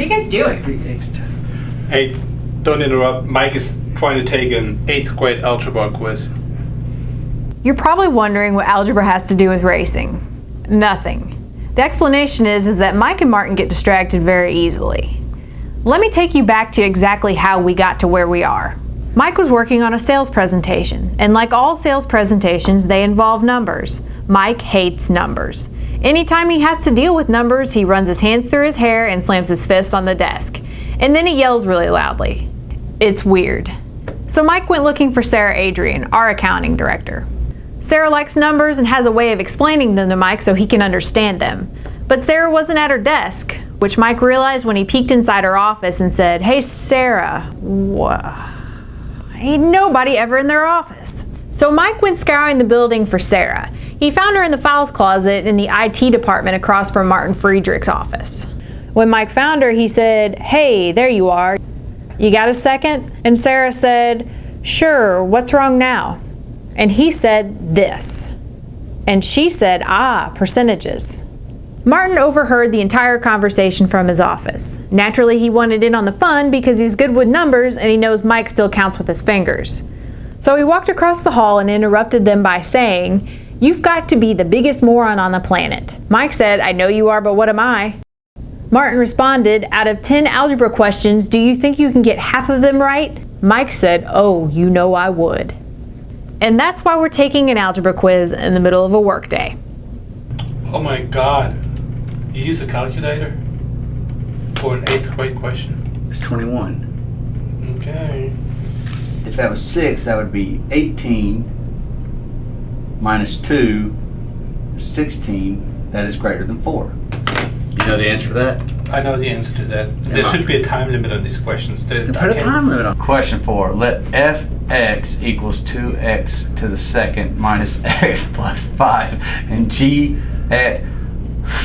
are you guys doing? 3x. Hey, don't interrupt. Mike is trying to take an 8th grade algebra quiz. You're probably wondering what algebra has to do with racing. Nothing. The explanation is that Mike and Martin get distracted very easily. Let me take you back to exactly how we got to where we are. Mike was working on a sales presentation, and like all sales presentations, they involve numbers. Mike hates numbers. Anytime he has to deal with numbers, he runs his hands through his hair and slams his fist on the desk. And then he yells really loudly. It's weird. So Mike went looking for Sarah Adrian, our accounting director. Sarah likes numbers and has a way of explaining them to Mike so he can understand them. But Sarah wasn't at her desk, which Mike realized when he peeked inside her office and said, "Hey Sarah, ain't nobody ever in their office." So Mike went scouring the building for Sarah. He found her in the files closet in the IT department across from Martin Friedrich's office. When Mike found her, he said, "Hey, there you are. You got a second?" And Sarah said, "Sure, what's wrong now?" And he said, "This." And she said, "Percentages." Martin overheard the entire conversation from his office. Naturally, he wanted in on the fun because he's good with numbers and he knows Mike still counts with his fingers. So he walked across the hall and interrupted them by saying, "You've got to be the biggest moron on the planet." Mike said, "I know you are, but what am I?" Martin responded, "Out of 10 algebra questions, do you think you can get half of them right?" Mike said, "Oh, you know I would." And that's why we're taking an algebra quiz in the middle of a workday. Oh my god. You use a calculator? For an 8th grade question? It's 21. Okay. If that was 6, that would be 18 minus 2 is 16. That is greater than 4. You know the answer to that? I know the answer to that. There should be a time limit on these questions. Put a time limit on. Question 4. Let fx equals 2x to the second minus x plus 5 and g at...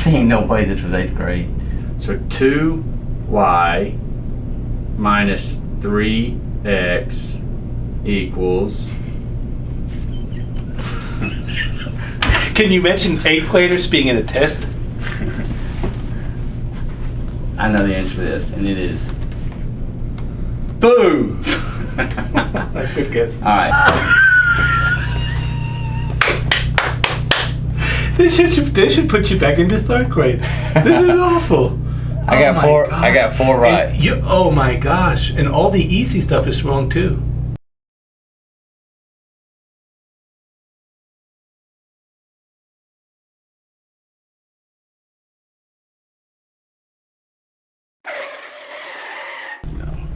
There ain't no way this was 8th grade. So 2y minus 3x equals... Can you mention 8th graders being in a test? I know the answer to this, and it is... Boom! Good guess. Alright. They should put you back into 3rd grade. This is awful. I got four right. And oh my gosh. And all the easy stuff is wrong too.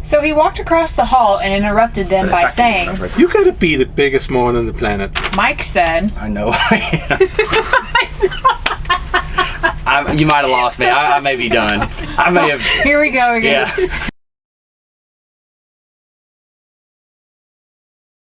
So he walked across the hall and interrupted them by saying, You gotta be the biggest moron on the planet. Mike said, I know I am. You might have lost me. I may be done. I may have... Here we go again. Yeah.